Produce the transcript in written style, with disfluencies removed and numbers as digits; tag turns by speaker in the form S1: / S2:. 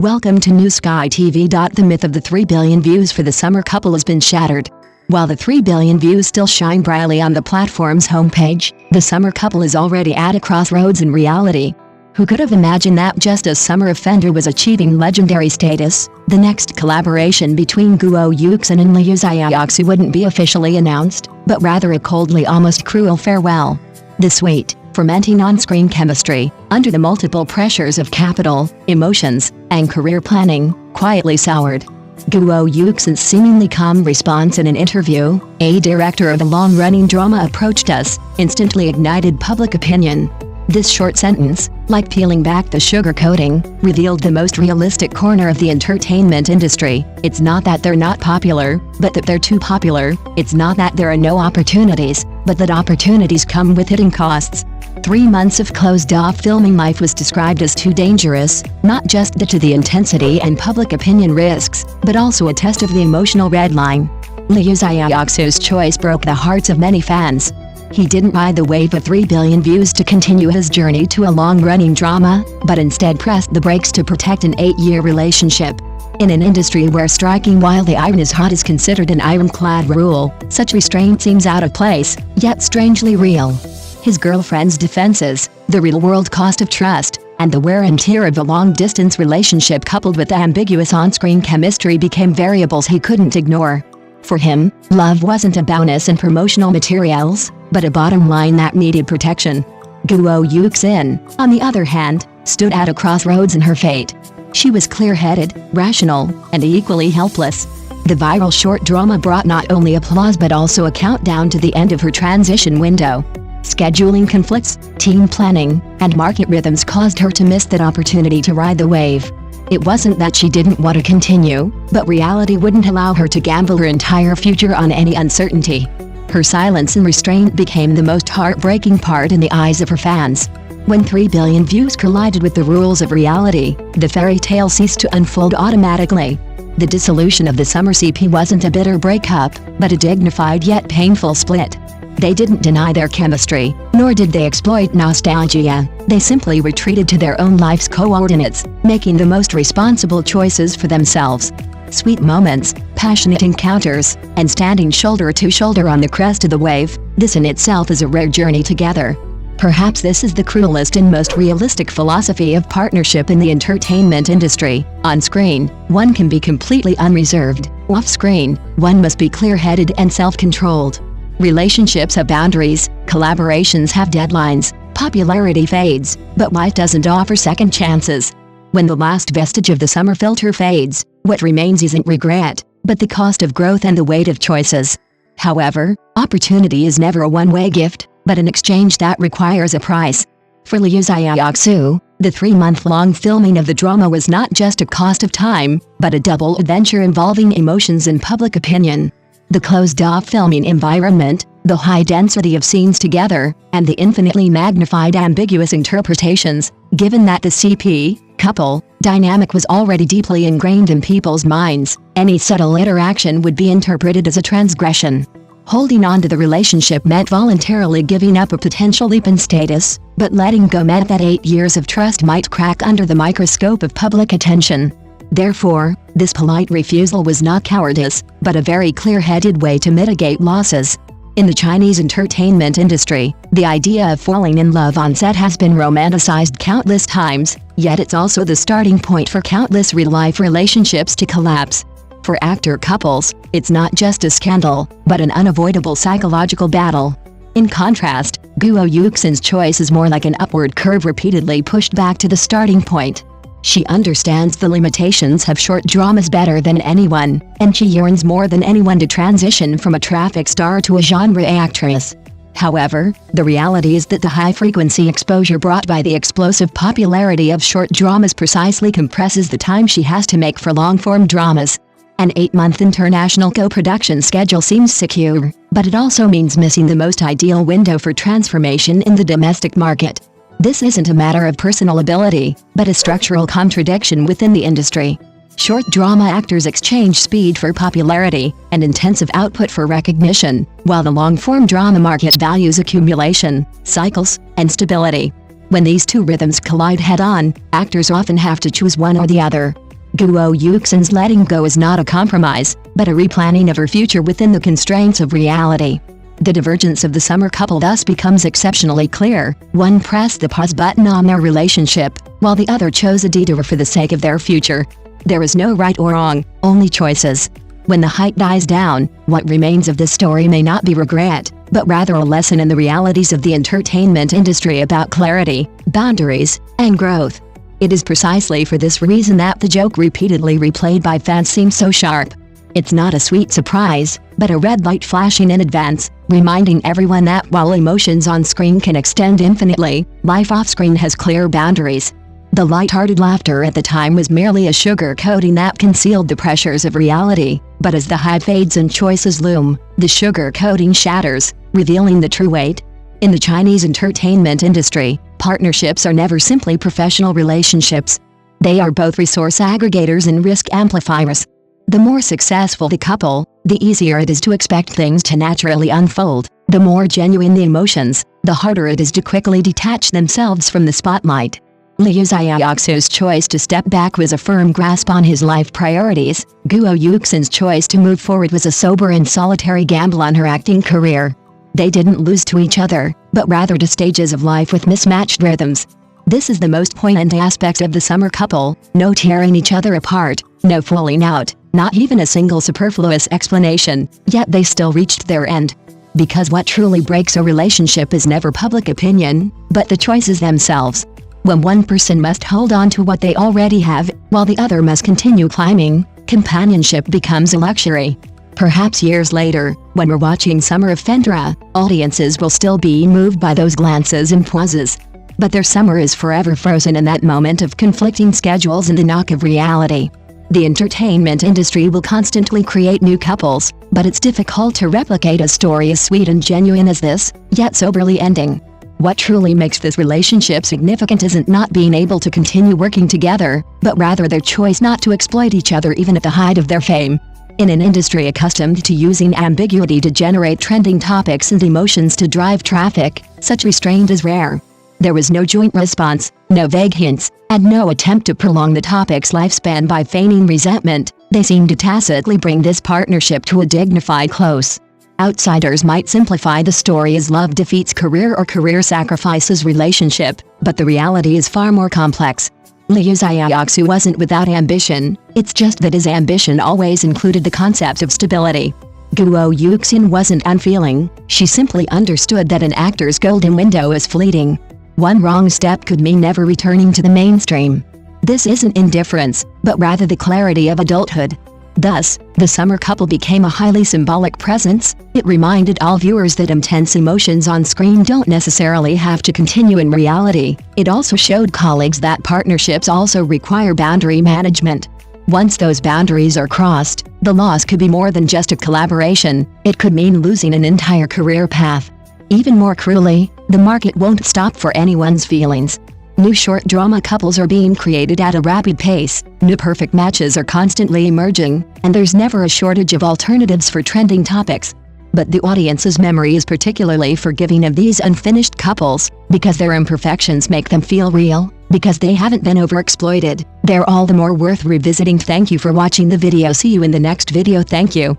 S1: Welcome to New Sky TV. The myth of the 3 billion views for the summer couple has been shattered. While the 3 billion views still shine brightly on the platform's homepage, the summer couple is already at a crossroads in reality. Who could have imagined that just as Summer Offender was achieving legendary status, the next collaboration between Guo Yuxin and Liu Xiaoxu wouldn't be officially announced, but rather a coldly, almost cruel farewell. The sweet, fermenting on-screen chemistry, under the multiple pressures of capital, emotions, and career planning, quietly soured. Guo Yuxin's seemingly calm response in an interview, a director of a long-running drama approached us, instantly ignited public opinion. This short sentence, like peeling back the sugar coating, revealed the most realistic corner of the entertainment industry. It's not that they're not popular, but that they're too popular. It's not that there are no opportunities, but that opportunities come with hidden costs. 3 months of closed-off filming life was described as too dangerous, not just due to the intensity and public opinion risks, but also a test of the emotional red line. Liu Xiaoxu's choice broke the hearts of many fans. He didn't ride the wave of 3 billion views to continue his journey to a long-running drama, but instead pressed the brakes to protect an 8-year relationship. In an industry where striking while the iron is hot is considered an ironclad rule, such restraint seems out of place, yet strangely real. His girlfriend's defenses, the real-world cost of trust, and the wear and tear of a long-distance relationship coupled with ambiguous on-screen chemistry became variables he couldn't ignore. For him, love wasn't a bonus in promotional materials, but a bottom line that needed protection. Guo Yuxin, on the other hand, stood at a crossroads in her fate. She was clear-headed, rational, and equally helpless. The viral short drama brought not only applause but also a countdown to the end of her transition window. Scheduling conflicts, team planning, and market rhythms caused her to miss that opportunity to ride the wave. It wasn't that she didn't want to continue, but reality wouldn't allow her to gamble her entire future on any uncertainty. Her silence and restraint became the most heartbreaking part in the eyes of her fans. When 3 billion views collided with the rules of reality, the fairy tale ceased to unfold automatically. The dissolution of the summer CP wasn't a bitter breakup, but a dignified yet painful split. They didn't deny their chemistry, nor did they exploit nostalgia. They simply retreated to their own life's coordinates, making the most responsible choices for themselves. Sweet moments, passionate encounters, and standing shoulder to shoulder on the crest of the wave, this in itself is a rare journey together. Perhaps this is the cruelest and most realistic philosophy of partnership in the entertainment industry. On screen, one can be completely unreserved. Off screen, one must be clear-headed and self-controlled. Relationships have boundaries, collaborations have deadlines, popularity fades, but life doesn't offer second chances. When the last vestige of the summer filter fades, what remains isn't regret, but the cost of growth and the weight of choices. However, opportunity is never a one-way gift, but an exchange that requires a price. For Liu Xiaoxu, the 3-month-long filming of the drama was not just a cost of time, but a double adventure involving emotions and public opinion. The closed-off filming environment, the high density of scenes together, and the infinitely magnified ambiguous interpretations, given that the CP, couple, dynamic was already deeply ingrained in people's minds, any subtle interaction would be interpreted as a transgression. Holding on to the relationship meant voluntarily giving up a potential leap in status, but letting go meant that 8 years of trust might crack under the microscope of public attention. Therefore, this polite refusal was not cowardice, but a very clear-headed way to mitigate losses. In the Chinese entertainment industry, the idea of falling in love on set has been romanticized countless times, yet it's also the starting point for countless real-life relationships to collapse. For actor couples, it's not just a scandal, but an unavoidable psychological battle. In contrast, Guo Yuxin's choice is more like an upward curve repeatedly pushed back to the starting point. She understands the limitations of short dramas better than anyone, and she yearns more than anyone to transition from a traffic star to a genre actress. However, the reality is that the high-frequency exposure brought by the explosive popularity of short dramas precisely compresses the time she has to make for long-form dramas. An 8-month international co-production schedule seems secure, but it also means missing the most ideal window for transformation in the domestic market. This isn't a matter of personal ability, but a structural contradiction within the industry. Short drama actors exchange speed for popularity and intensive output for recognition, while the long-form drama market values accumulation, cycles, and stability. When these two rhythms collide head-on, actors often have to choose one or the other. Guo Yuxin's letting go is not a compromise, but a replanning of her future within the constraints of reality. The divergence of the summer couple thus becomes exceptionally clear. One pressed the pause button on their relationship, while the other chose a detour for the sake of their future. There is no right or wrong, only choices. When the hype dies down, what remains of this story may not be regret, but rather a lesson in the realities of the entertainment industry about clarity, boundaries, and growth. It is precisely for this reason that the joke repeatedly replayed by fans seems so sharp. It's not a sweet surprise, but a red light flashing in advance, reminding everyone that while emotions on screen can extend infinitely, life off-screen has clear boundaries. The light-hearted laughter at the time was merely a sugar coating that concealed the pressures of reality, but as the hype fades and choices loom, the sugar coating shatters, revealing the true weight. In the Chinese entertainment industry, partnerships are never simply professional relationships. They are both resource aggregators and risk amplifiers. The more successful the couple, the easier it is to expect things to naturally unfold. The more genuine the emotions, the harder it is to quickly detach themselves from the spotlight. Liu Xiaoxu's choice to step back was a firm grasp on his life priorities. Guo Yuxin's choice to move forward was a sober and solitary gamble on her acting career. They didn't lose to each other, but rather to stages of life with mismatched rhythms. This is the most poignant aspect of the summer couple: no tearing each other apart, no falling out, not even a single superfluous explanation, yet they still reached their end. Because what truly breaks a relationship is never public opinion, but the choices themselves. When one person must hold on to what they already have, while the other must continue climbing, companionship becomes a luxury. Perhaps years later, when we're watching Summer of Fendra, audiences will still be moved by those glances and pauses. But their summer is forever frozen in that moment of conflicting schedules and the knock of reality. The entertainment industry will constantly create new couples, but it's difficult to replicate a story as sweet and genuine as this, yet soberly ending. What truly makes this relationship significant isn't not being able to continue working together, but rather their choice not to exploit each other even at the height of their fame. In an industry accustomed to using ambiguity to generate trending topics and emotions to drive traffic, such restraint is rare. There was no joint response, no vague hints, and no attempt to prolong the topic's lifespan by feigning resentment. They seemed to tacitly bring this partnership to a dignified close. Outsiders might simplify the story as love defeats career or career sacrifices relationship, but the reality is far more complex. Liu Xiaoxu wasn't without ambition, it's just that his ambition always included the concept of stability. Guo Yuxin wasn't unfeeling, she simply understood that an actor's golden window is fleeting. One wrong step could mean never returning to the mainstream. This isn't indifference, but rather the clarity of adulthood. Thus, the summer couple became a highly symbolic presence. It reminded all viewers that intense emotions on screen don't necessarily have to continue in reality. It also showed colleagues that partnerships also require boundary management. Once those boundaries are crossed, the loss could be more than just a collaboration. It could mean losing an entire career path. Even more cruelly, the market won't stop for anyone's feelings. New short drama couples are being created at a rapid pace, new perfect matches are constantly emerging, and there's never a shortage of alternatives for trending topics. But the audience's memory is particularly forgiving of these unfinished couples, because their imperfections make them feel real, because they haven't been overexploited. They're all the more worth revisiting. Thank you for watching the video. See you in the next video. Thank you.